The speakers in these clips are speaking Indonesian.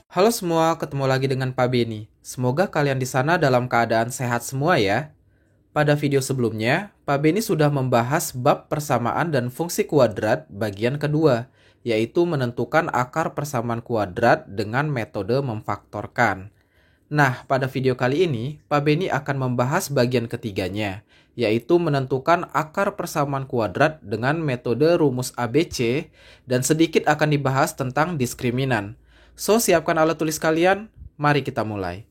Halo semua, ketemu lagi dengan Pak Beni. Semoga kalian di sana dalam keadaan sehat semua ya. Pada video sebelumnya, Pak Beni sudah membahas bab persamaan dan fungsi kuadrat bagian kedua, yaitu menentukan akar persamaan kuadrat dengan metode memfaktorkan. Nah, pada video kali ini, Pak Beni akan membahas bagian ketiganya, yaitu menentukan akar persamaan kuadrat dengan metode rumus ABC, dan sedikit akan dibahas tentang diskriminan. So, siapkan alat tulis kalian, mari kita mulai.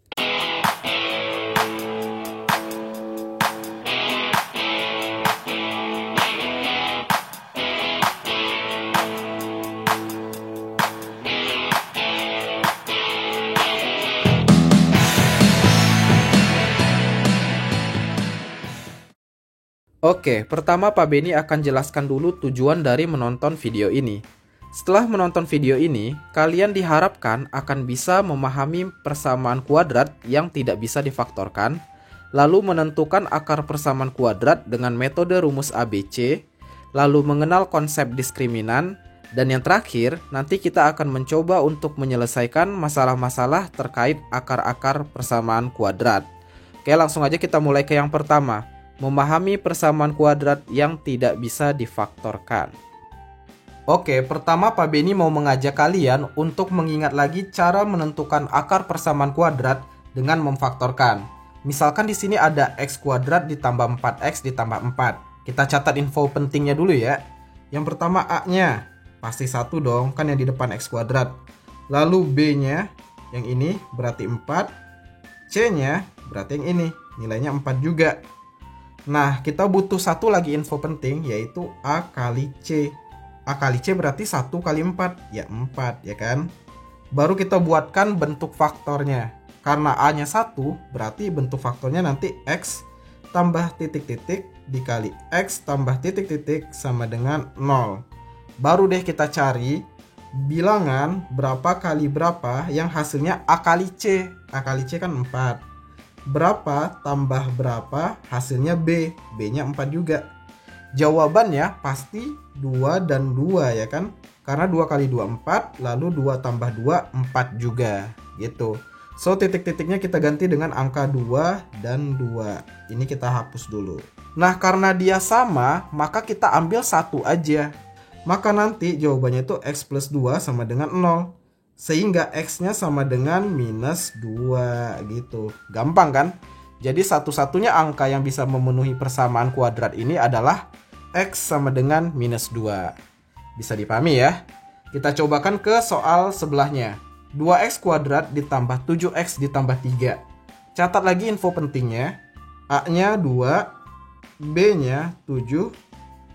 Oke, pertama Pak Beni akan jelaskan dulu tujuan dari menonton video ini. Setelah menonton video ini, kalian diharapkan akan bisa memahami persamaan kuadrat yang tidak bisa difaktorkan, lalu menentukan akar persamaan kuadrat dengan metode rumus ABC, lalu mengenal konsep diskriminan, dan yang terakhir, nanti kita akan mencoba untuk menyelesaikan masalah-masalah terkait akar-akar persamaan kuadrat. Oke, langsung aja kita mulai ke yang pertama. Memahami persamaan kuadrat yang tidak bisa difaktorkan. Oke, pertama Pak Beni mau mengajak kalian untuk mengingat lagi cara menentukan akar persamaan kuadrat dengan memfaktorkan. Misalkan di sini ada x kuadrat ditambah 4x ditambah 4. Kita catat info pentingnya dulu ya. Yang pertama A-nya, pasti 1 dong, kan yang di depan x kuadrat. Lalu B-nya, yang ini berarti 4. C-nya berarti yang ini, nilainya 4 juga. Nah, kita butuh satu lagi info penting, yaitu A kali C. A kali C berarti 1 kali 4, ya 4 ya kan. Baru kita buatkan bentuk faktornya. Karena A-nya 1, berarti bentuk faktornya nanti X tambah titik-titik dikali X tambah titik-titik sama dengan 0. Baru deh kita cari bilangan berapa kali berapa yang hasilnya A kali C. A kali C kan 4. Berapa tambah berapa hasilnya B. B-nya 4 juga. Jawabannya pasti 2 dan 2 ya kan. Karena 2 kali 2 4. Lalu 2 tambah 2 4 juga gitu. So titik-titiknya kita ganti dengan angka 2 dan 2. Ini kita hapus dulu. Nah karena dia sama, maka kita ambil 1 aja. Maka nanti jawabannya itu X plus 2 sama dengan 0. Sehingga X-nya sama dengan minus 2 gitu. Gampang kan? Jadi satu-satunya angka yang bisa memenuhi persamaan kuadrat ini adalah X sama dengan minus 2. Bisa dipahami ya? Kita cobakan ke soal sebelahnya. 2x kuadrat ditambah 7x ditambah 3. Catat lagi info pentingnya. A-nya 2, B-nya 7,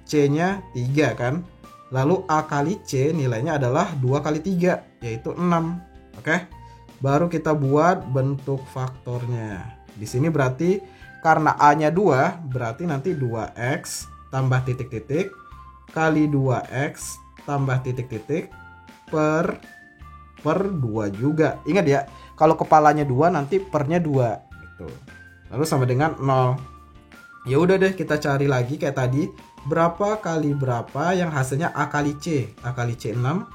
C-nya 3 kan? Lalu A kali C nilainya adalah 2 kali 3, yaitu 6. Oke? Baru kita buat bentuk faktornya. Di sini berarti karena A-nya 2, berarti nanti 2x tambah titik-titik kali 2x tambah titik-titik per 2 juga. Ingat ya, kalau kepalanya 2 nanti pernya 2 gitu. Lalu sama dengan 0. Ya udah deh, kita cari lagi kayak tadi. Berapa kali berapa yang hasilnya A kali C. A kali C 6.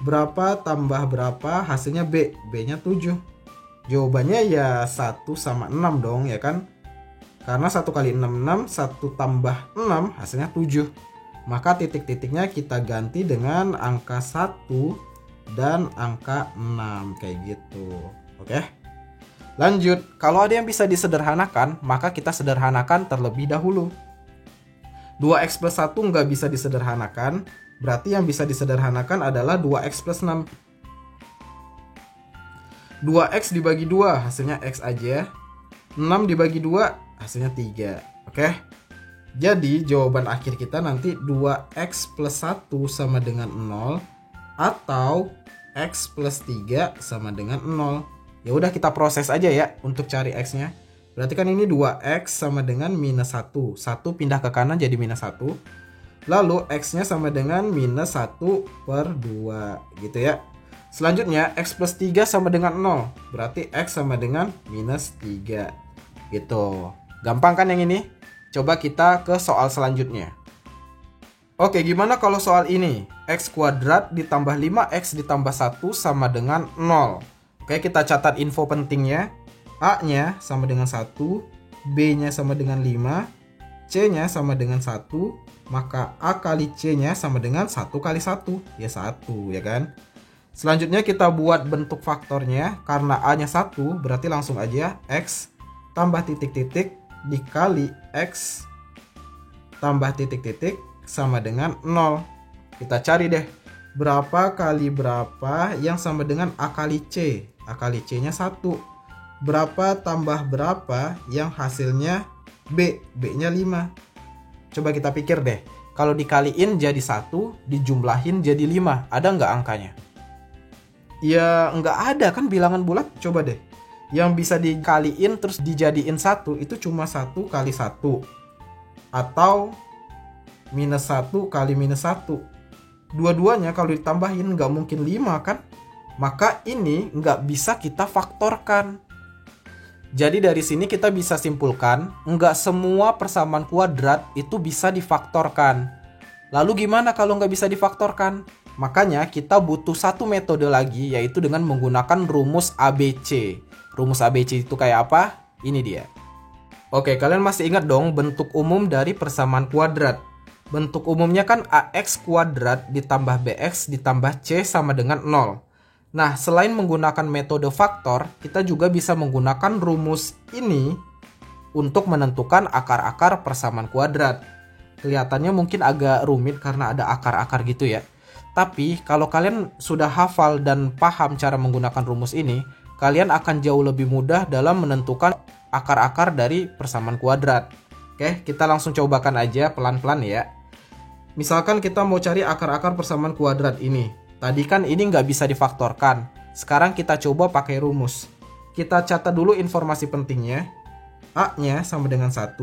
Berapa tambah berapa hasilnya B. B-nya 7. Jawabannya ya 1 sama 6 dong ya kan. Karena 1 kali 6 6. 1 tambah 6 hasilnya 7. Maka titik-titiknya kita ganti dengan angka 1 dan angka 6. Kayak gitu. Oke. Lanjut. Kalau ada yang bisa disederhanakan, maka kita sederhanakan terlebih dahulu. 2x plus 1 nggak bisa disederhanakan. Berarti yang bisa disederhanakan adalah 2x plus 6. 2x dibagi 2 hasilnya x aja. 6 dibagi 2 hasilnya 3. Oke. Jadi jawaban akhir kita nanti 2x plus 1 sama dengan 0. Atau x plus 3 sama dengan 0. Ya udah kita proses aja ya untuk cari x-nya. Berarti kan ini 2x sama dengan minus 1. 1 pindah ke kanan jadi minus 1. Lalu x-nya sama dengan minus 1 per 2 gitu ya. Selanjutnya x plus 3 sama dengan 0. Berarti x sama dengan minus 3 gitu. Gampang kan yang ini? Coba kita ke soal selanjutnya. Oke, gimana kalau soal ini? X kuadrat ditambah 5x ditambah 1 sama dengan 0. Oke, kita catat info pentingnya. A-nya sama dengan 1, B-nya sama dengan 5, C-nya sama dengan 1, maka A kali C-nya sama dengan 1 kali 1. Ya 1, ya kan? Selanjutnya kita buat bentuk faktornya. Karena A-nya 1, berarti langsung aja X tambah titik-titik dikali X tambah titik-titik sama dengan 0. Kita cari deh, berapa kali berapa yang sama dengan A kali C. A kali C-nya 1. Berapa tambah berapa yang hasilnya B. B-nya 5. Coba kita pikir deh, kalau dikaliin jadi 1, dijumlahin jadi 5, ada nggak angkanya? Ya nggak ada kan, bilangan bulat. Coba deh, yang bisa dikaliin terus dijadiin 1 itu cuma 1 kali 1 atau minus 1 kali minus 1. Dua-duanya kalau ditambahin nggak mungkin 5 kan? Maka ini nggak bisa kita faktorkan. Jadi dari sini kita bisa simpulkan, nggak semua persamaan kuadrat itu bisa difaktorkan. Lalu gimana kalau nggak bisa difaktorkan? Makanya kita butuh satu metode lagi, yaitu dengan menggunakan rumus ABC. Rumus ABC itu kayak apa? Ini dia. Oke, kalian masih ingat dong bentuk umum dari persamaan kuadrat. Bentuk umumnya kan AX kuadrat ditambah BX ditambah C sama dengan 0. Nah, selain menggunakan metode faktor, kita juga bisa menggunakan rumus ini untuk menentukan akar-akar persamaan kuadrat. Kelihatannya mungkin agak rumit karena ada akar-akar gitu ya. Tapi kalau kalian sudah hafal dan paham cara menggunakan rumus ini, kalian akan jauh lebih mudah dalam menentukan akar-akar dari persamaan kuadrat. Oke, kita langsung cobakan aja pelan-pelan ya. Misalkan kita mau cari akar-akar persamaan kuadrat ini. Tadi kan ini nggak bisa difaktorkan. Sekarang kita coba pakai rumus. Kita catat dulu informasi pentingnya. A-nya sama dengan 1,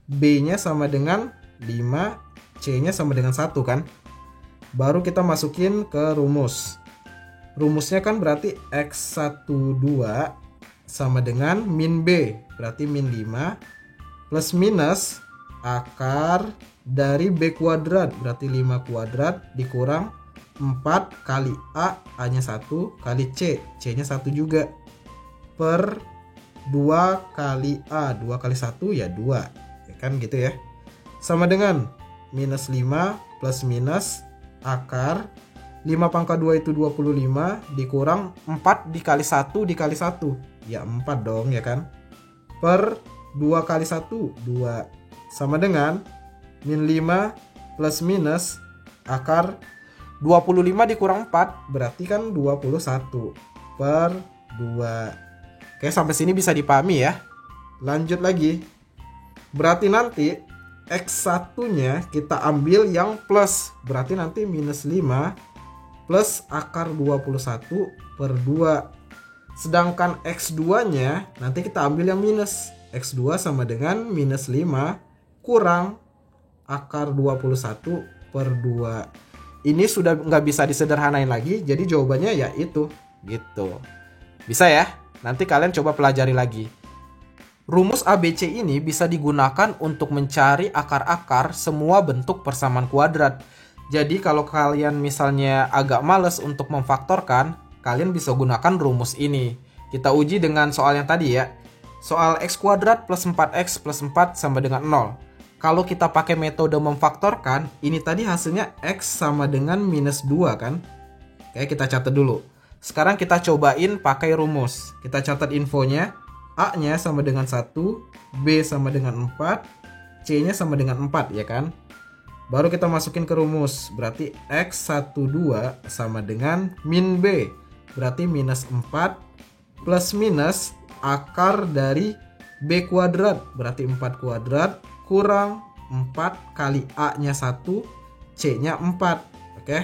B-nya sama dengan 5, C-nya sama dengan 1 kan. Baru kita masukin ke rumus. Rumusnya kan berarti X12 sama dengan min B. Berarti min 5 plus minus akar dari B kuadrat. Berarti 5 kuadrat dikurang 4 kali A, A-nya 1, kali C, C-nya 1 juga. Per 2 kali A, 2 kali 1 ya 2. Ya kan gitu ya. Sama dengan minus 5 plus minus akar 5 pangkat 2 itu 25 dikurang 4 dikali 1 dikali 1. Ya 4 dong ya kan. Per 2 kali 1, 2. Sama dengan min 5 plus minus akar 25 dikurang 4 berarti kan 21 per 2. Oke, sampai sini bisa dipahami ya. Lanjut lagi. Berarti nanti X1 nya kita ambil yang plus. Berarti nanti minus 5 plus akar 21 per 2. Sedangkan X2 nya nanti kita ambil yang minus. X2 sama dengan minus 5 kurang akar 21 per 2. Ini sudah nggak bisa disederhanain lagi, jadi jawabannya ya itu, gitu. Bisa ya? Nanti kalian coba pelajari lagi. Rumus ABC ini bisa digunakan untuk mencari akar-akar semua bentuk persamaan kuadrat. Jadi kalau kalian misalnya agak males untuk memfaktorkan, kalian bisa gunakan rumus ini. Kita uji dengan soal yang tadi ya. Soal X kuadrat plus 4X plus 4 sama dengan 0. Kalau kita pakai metode memfaktorkan, ini tadi hasilnya X sama dengan minus 2 kan? Oke, kita catat dulu. Sekarang kita cobain pakai rumus. Kita catat infonya. A-nya sama dengan 1, B sama dengan 4, C-nya sama dengan 4 ya kan? Baru kita masukin ke rumus. Berarti X12 sama dengan min B. Berarti minus 4 plus minus akar dari B kuadrat. Berarti 4 kuadrat kurang 4 kali A-nya 1, C-nya 4. Oke.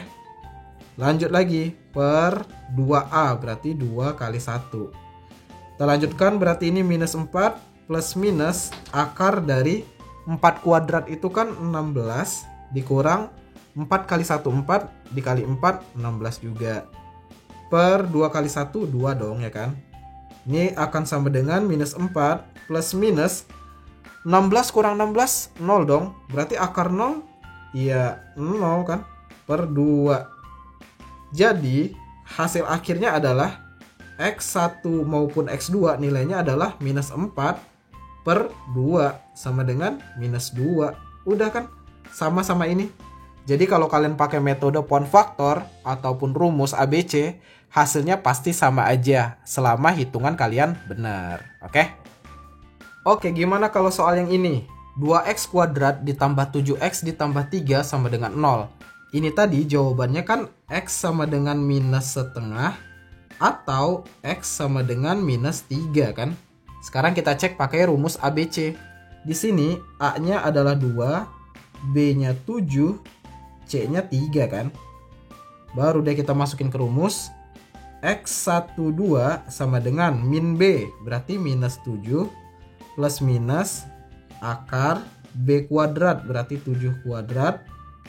Lanjut lagi per 2A berarti 2 kali 1. Kita lanjutkan berarti ini minus 4 plus minus akar dari 4 kuadrat itu kan 16 dikurang 4 kali 1 4 dikali 4 16 juga. Per 2 kali 1 2 dong ya kan. Ini akan sama dengan minus 4 plus minus 16 kurang 16, 0 dong. Berarti akar 0, ya 0 kan. Per 2. Jadi, hasil akhirnya adalah X1 maupun X2 nilainya adalah minus 4/2 sama dengan minus 2. Udah kan? Sama-sama ini. Jadi kalau kalian pakai metode pound factor ataupun rumus ABC, hasilnya pasti sama aja selama hitungan kalian benar. Oke? Oke, gimana kalau soal yang ini? 2x kuadrat ditambah 7x ditambah 3 sama dengan 0. Ini tadi jawabannya kan x sama dengan minus setengah atau x sama dengan minus 3 kan? Sekarang kita cek pakai rumus ABC. Di sini A-nya adalah 2, B-nya 7, C-nya 3 kan? Baru deh kita masukin ke rumus. X12 sama dengan min B, berarti minus 7 plus minus akar B kuadrat, berarti 7 kuadrat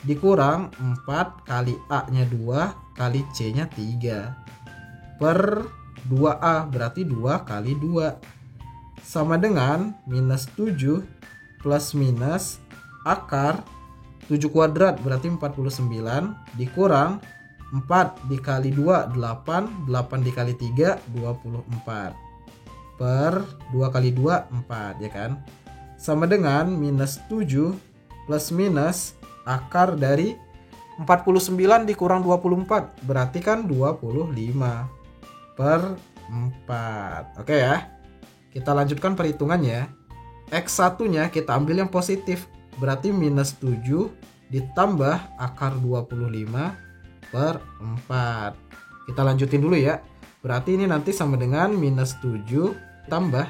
dikurang 4 kali A-nya 2 kali C-nya 3 per 2A, berarti 2 kali 2 sama dengan minus 7 plus minus akar 7 kuadrat, berarti 49 dikurang 4 dikali 2 8, 8 dikali 3 24 per 2 kali 2 4 ya kan, sama dengan minus 7 plus minus akar dari 49 dikurang 24, berarti kan 25 per 4. Oke ya, kita lanjutkan perhitungannya. X1 nya kita ambil yang positif, berarti minus 7 ditambah akar 25 per 4. Kita lanjutin dulu ya. Berarti ini nanti sama dengan minus 7 tambah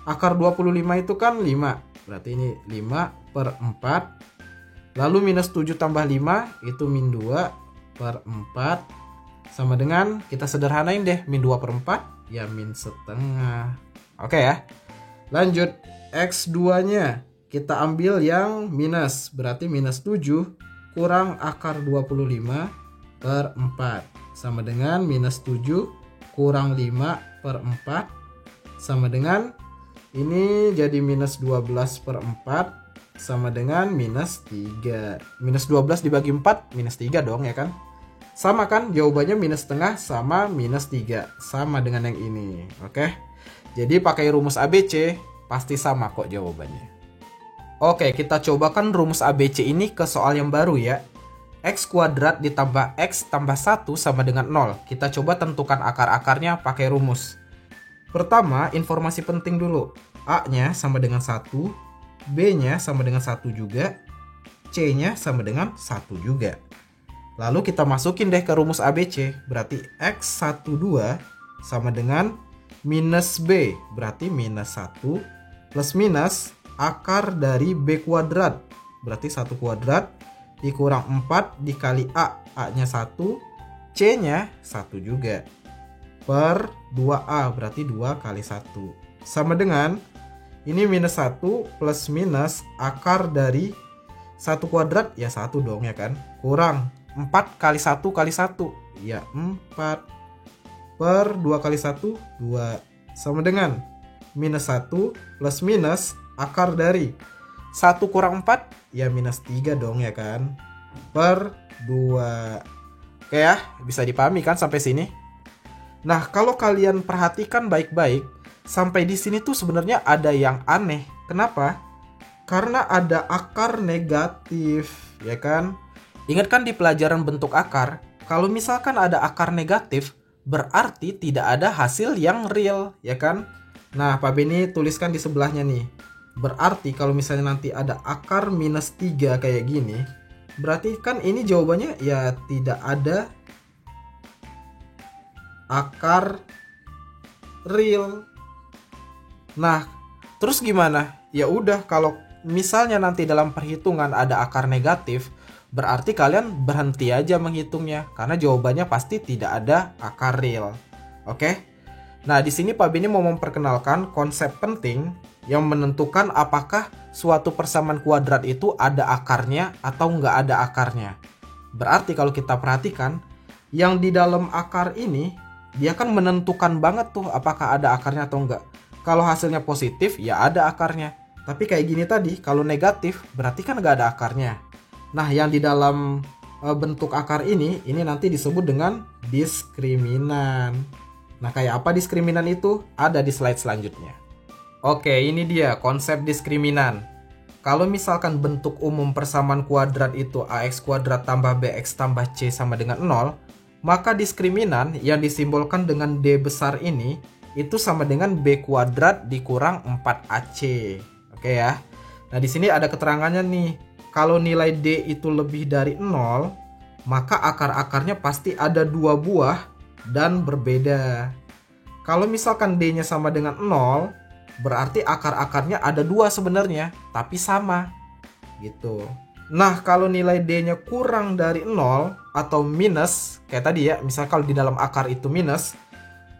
akar 25 itu kan 5. Berarti ini 5 per 4. Lalu minus 7 tambah 5 itu min 2 per 4. Sama dengan, kita sederhanain deh, min 2 per 4 ya min setengah. Oke ya. Lanjut, X2 nya kita ambil yang minus, berarti minus 7 kurang akar 25 per 4 sama dengan minus 7 kurang 5 per 4 sama dengan ini jadi minus 12 per 4 sama dengan minus 3. Minus 12 dibagi 4 minus 3 dong ya kan. Sama kan, jawabannya minus setengah sama minus 3, sama dengan yang ini. Oke, jadi pakai rumus ABC pasti sama kok jawabannya. Oke, kita cobakan rumus ABC ini ke soal yang baru ya. X kuadrat ditambah X tambah 1 sama dengan 0. Kita coba tentukan akar-akarnya pakai rumus. Pertama, informasi penting dulu. A-nya sama dengan 1, B-nya sama dengan 1 juga, C-nya sama dengan 1 juga. Lalu kita masukin deh ke rumus ABC. Berarti X12 sama dengan minus B, berarti minus 1 plus minus akar dari B kuadrat, berarti 1 kuadrat dikurang 4 dikali A, A-nya 1, C-nya 1 juga per 2A, berarti 2 kali 1 sama dengan ini minus 1 plus minus akar dari 1 kuadrat ya 1 dong ya kan, kurang 4 kali 1 kali 1 ya 4 per 2 kali 1 2 sama dengan minus 1 plus minus akar dari 1 kurang 4 ya minus 3 dong ya kan, per 2. Oke ya, bisa dipahami kan sampai sini? Nah, kalau kalian perhatikan baik-baik, sampai di sini tuh sebenarnya ada yang aneh. Kenapa? Karena ada akar negatif, ya kan? Ingat kan di pelajaran bentuk akar, kalau misalkan ada akar negatif, berarti tidak ada hasil yang real, ya kan? Nah, Pak Beni tuliskan di sebelahnya nih. Berarti kalau misalnya nanti ada akar minus 3 kayak gini, berarti kan ini jawabannya ya tidak ada akar real. Nah, terus gimana? Ya udah, kalau misalnya nanti dalam perhitungan ada akar negatif, berarti kalian berhenti aja menghitungnya karena jawabannya pasti tidak ada akar real. Oke? Nah, di sini Pak Beni mau memperkenalkan konsep penting yang menentukan apakah suatu persamaan kuadrat itu ada akarnya atau nggak ada akarnya. Berarti kalau kita perhatikan, yang di dalam akar ini dia kan menentukan banget tuh apakah ada akarnya atau enggak. Kalau hasilnya positif ya ada akarnya. Tapi kayak gini tadi, kalau negatif berarti kan nggak ada akarnya. Nah, yang di dalam bentuk akar ini nanti disebut dengan diskriminan. Nah, kayak apa diskriminan itu? Ada di slide selanjutnya. Oke, ini dia konsep diskriminan. Kalau misalkan bentuk umum persamaan kuadrat itu ax kuadrat tambah bx tambah c sama dengan 0, maka diskriminan yang disimbolkan dengan D besar ini itu sama dengan B kuadrat dikurang 4AC. Oke ya. Nah, di sini ada keterangannya nih. Kalau nilai D itu lebih dari 0, maka akar-akarnya pasti ada 2 buah dan berbeda. Kalau misalkan D-nya sama dengan 0, berarti akar-akarnya ada 2 sebenarnya, tapi sama. Gitu. Nah, kalau nilai D-nya kurang dari 0 atau minus, kayak tadi ya, misal kalau di dalam akar itu minus,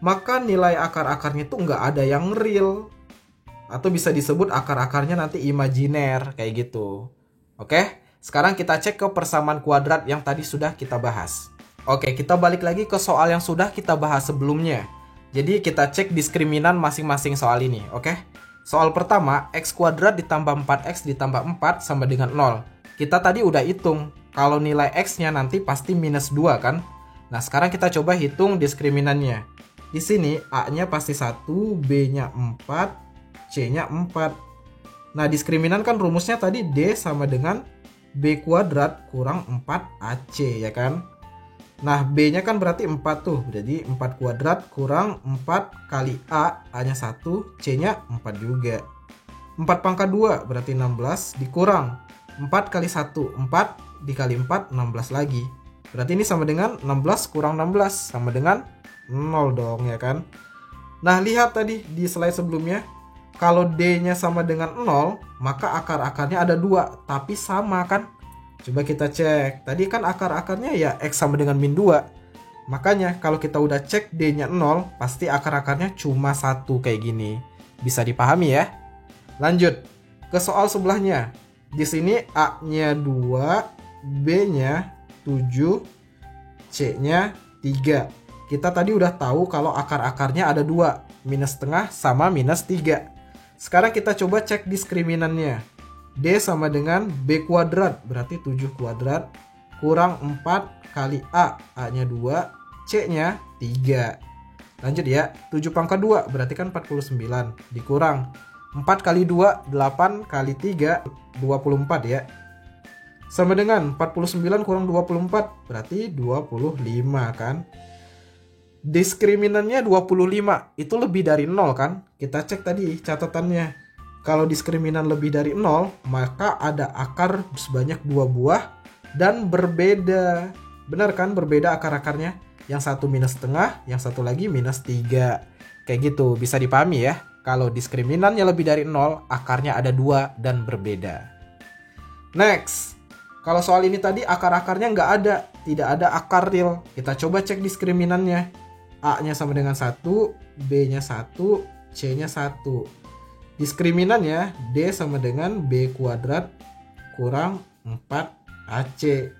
maka nilai akar-akarnya tuh nggak ada yang real. Atau bisa disebut akar-akarnya nanti imajiner, kayak gitu. Oke, sekarang kita cek ke persamaan kuadrat yang tadi sudah kita bahas. Oke, kita balik lagi ke soal yang sudah kita bahas sebelumnya. Jadi kita cek diskriminan masing-masing soal ini, oke? Soal pertama, x kuadrat ditambah 4x ditambah 4 sama dengan 0. Kita tadi udah hitung, kalau nilai x-nya nanti pasti minus 2 kan? Nah, sekarang kita coba hitung diskriminannya. Di sini A-nya pasti 1, B-nya 4, C-nya 4. Nah, diskriminan kan rumusnya tadi D sama dengan B kuadrat kurang 4AC, ya kan? Nah, B-nya kan berarti 4 tuh. Jadi 4 kuadrat kurang 4 kali A, A-nya 1, C-nya 4 juga. 4 pangkat 2 berarti 16 dikurang 4 kali 1, 4 dikali 4, 16 lagi. Berarti ini sama dengan 16 kurang 16, sama dengan 0 dong, ya kan? Nah, lihat tadi di slide sebelumnya, kalau D-nya sama dengan 0, maka akar-akarnya ada 2, tapi sama kan? Coba kita cek. Tadi kan akar-akarnya ya X sama dengan min 2. Makanya kalau kita udah cek D-nya 0, pasti akar-akarnya cuma 1 kayak gini. Bisa dipahami ya? Lanjut ke soal sebelahnya. Di sini A-nya 2, B-nya 7, C-nya 3. Kita tadi udah tahu kalau akar-akarnya ada 2, minus setengah sama minus 3. Sekarang kita coba cek diskriminannya. D sama dengan B kuadrat, berarti 7 kuadrat, kurang 4 kali A, A-nya 2, C-nya 3. Lanjut ya, 7 pangkat 2, berarti kan 49, dikurang 4 kali 2, 8 kali 3, 24 ya. Sama dengan 49 kurang 24, berarti 25 kan. Diskriminannya 25, itu lebih dari 0 kan? Kita cek tadi catatannya. Kalau diskriminan lebih dari 0, maka ada akar sebanyak 2 buah dan berbeda. Benar kan? Berbeda akar-akarnya. Yang satu minus setengah, yang satu lagi minus 3. Kayak gitu, bisa dipahami ya. Kalau diskriminannya lebih dari 0, akarnya ada 2 dan berbeda. Next. Kalau soal ini tadi akar-akarnya nggak ada. Tidak ada akar real. Kita coba cek diskriminannya. A-nya sama dengan 1, B-nya 1, C-nya 1. Diskriminannya D sama dengan B kuadrat kurang 4AC.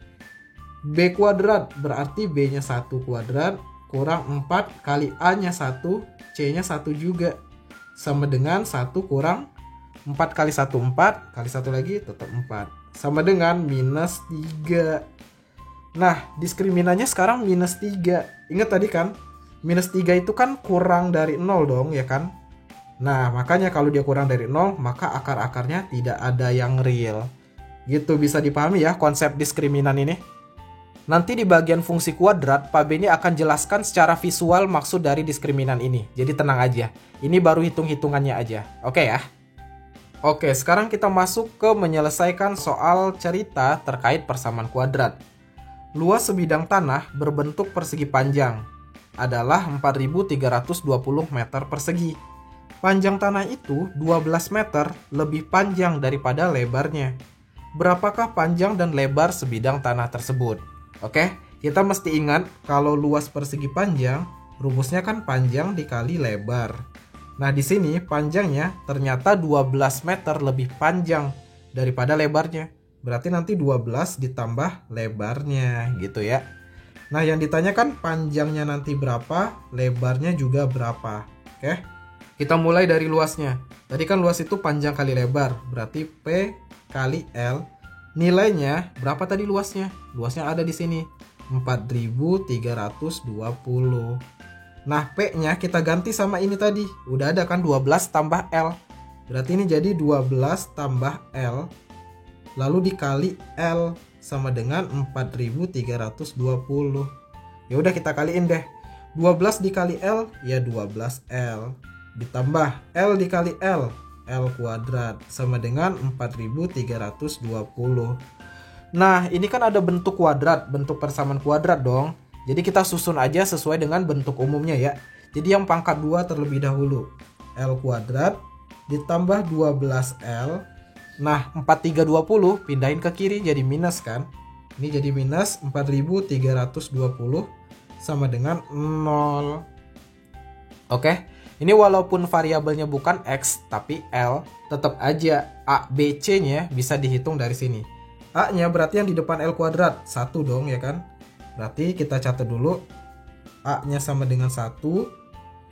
B kuadrat berarti B-nya 1 kuadrat kurang 4 kali A-nya 1, C-nya 1 juga. Sama dengan 1 kurang 4 kali 1, 4. Kali 1 lagi tetap 4. Sama dengan minus 3. Nah, diskriminannya sekarang minus 3. Ingat tadi kan? Minus 3 itu kan kurang dari 0 dong, ya kan? Nah, makanya kalau dia kurang dari 0, maka akar-akarnya tidak ada yang real. Gitu, bisa dipahami ya konsep diskriminan ini? Nanti di bagian fungsi kuadrat, Pak Beni akan jelaskan secara visual maksud dari diskriminan ini. Jadi tenang aja, ini baru hitung-hitungannya aja. Oke ya? Oke, sekarang kita masuk ke menyelesaikan soal cerita terkait persamaan kuadrat. Luas sebidang tanah berbentuk persegi panjang adalah 4.320 meter persegi. Panjang tanah itu 12 meter lebih panjang daripada lebarnya. Berapakah panjang dan lebar sebidang tanah tersebut? Oke, kita mesti ingat kalau luas persegi panjang, rumusnya kan panjang dikali lebar. Nah, di sini panjangnya ternyata 12 meter lebih panjang daripada lebarnya. Berarti nanti 12 ditambah lebarnya gitu ya. Nah, yang ditanyakan panjangnya nanti berapa, lebarnya juga berapa. Oke, kita mulai dari luasnya. Tadi kan luas itu panjang kali lebar, berarti P kali L. Nilainya berapa tadi luasnya? Luasnya ada di sini, 4.320. Nah, P-nya kita ganti sama ini tadi. Udah ada kan 12 tambah L. Berarti ini jadi 12 tambah L. Lalu dikali L sama dengan 4320. Ya udah kita kaliin deh. 12 dikali L ya 12L. Ditambah L dikali L kuadrat sama dengan 4320. Nah, ini kan ada bentuk kuadrat, bentuk persamaan kuadrat dong. Jadi kita susun aja sesuai dengan bentuk umumnya ya. Jadi yang pangkat 2 terlebih dahulu. L kuadrat ditambah 12L. Nah, 4320 pindahin ke kiri jadi minus kan. Ini jadi minus 4320 sama dengan 0. Oke, ini walaupun variabelnya bukan X tapi L, tetap aja A, B, C-nya bisa dihitung dari sini. A-nya berarti yang di depan L kuadrat, 1 dong ya kan. Berarti kita catat dulu. A-nya sama dengan 1,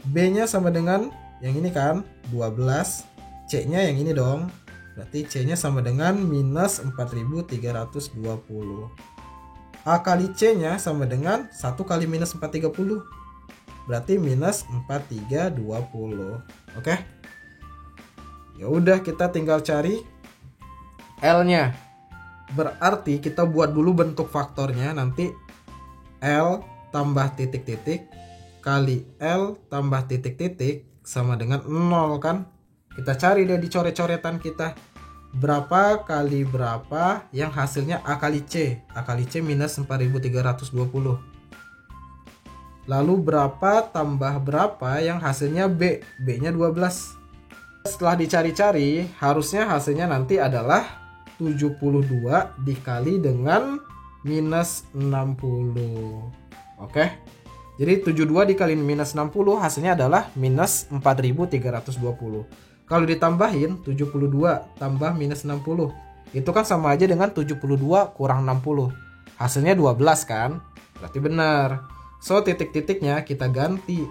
B-nya sama dengan yang ini kan, 12, C-nya yang ini dong. Berarti C-nya sama dengan minus 4320. A kali C-nya sama dengan 1 kali minus 430. Berarti minus 4320. Oke. Ya udah kita tinggal cari L-nya. Berarti kita buat dulu bentuk faktornya, nanti L tambah titik-titik kali L tambah titik-titik sama dengan 0 kan. Kita cari deh di coret-coretan kita. Berapa kali berapa yang hasilnya A kali C. A kali C minus 4320. Lalu berapa tambah berapa yang hasilnya B. B-nya 12. Setelah dicari-cari, harusnya hasilnya nanti adalah 72 dikali dengan minus 60. Oke. Jadi 72 dikali minus 60 hasilnya adalah minus 4320. Kalau ditambahin 72 tambah minus 60, itu kan sama aja dengan 72 kurang 60. Hasilnya 12 kan? Berarti benar. So titik-titiknya kita ganti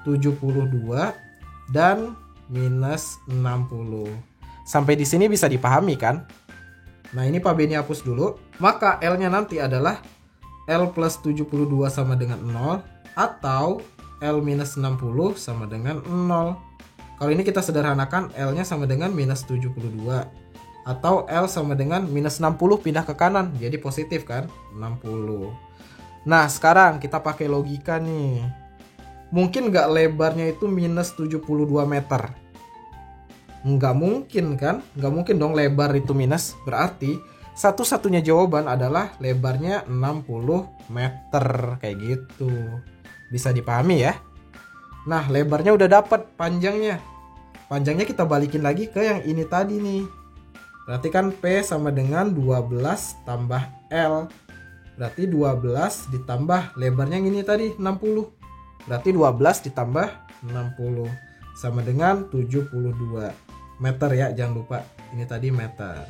72 dan minus 60. Sampai di sini bisa dipahami kan? Nah, ini Pak Beni hapus dulu. Maka L-nya nanti adalah L plus 72 sama dengan 0 atau L minus 60 sama dengan 0. Kalau ini kita sederhanakan, L-nya sama dengan minus 72. Atau L sama dengan minus 60 pindah ke kanan. Jadi positif kan? 60. Nah, sekarang kita pakai logika nih. Mungkin nggak lebarnya itu minus 72 meter? Nggak mungkin kan? Nggak mungkin dong lebar itu minus. Berarti satu-satunya jawaban adalah lebarnya 60 meter. Kayak gitu. Bisa dipahami ya? Nah, lebarnya udah dapat, panjangnya. Panjangnya kita balikin lagi ke yang ini tadi nih. Berarti kan P sama dengan 12 tambah L. Berarti 12 ditambah lebarnya yang ini tadi 60. Berarti 12 ditambah 60 sama dengan 72 meter ya, jangan lupa. Ini tadi meter.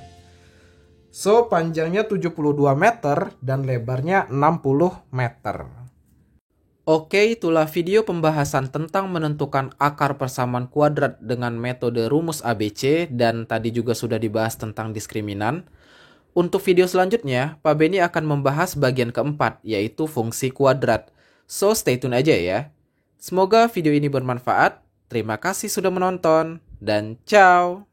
So, panjangnya 72 meter dan lebarnya 60 meter. Oke, itulah video pembahasan tentang menentukan akar persamaan kuadrat dengan metode rumus ABC, dan tadi juga sudah dibahas tentang diskriminan. Untuk video selanjutnya, Pak Beni akan membahas bagian keempat, yaitu fungsi kuadrat. So, stay tune aja ya. Semoga video ini bermanfaat. Terima kasih sudah menonton, dan ciao!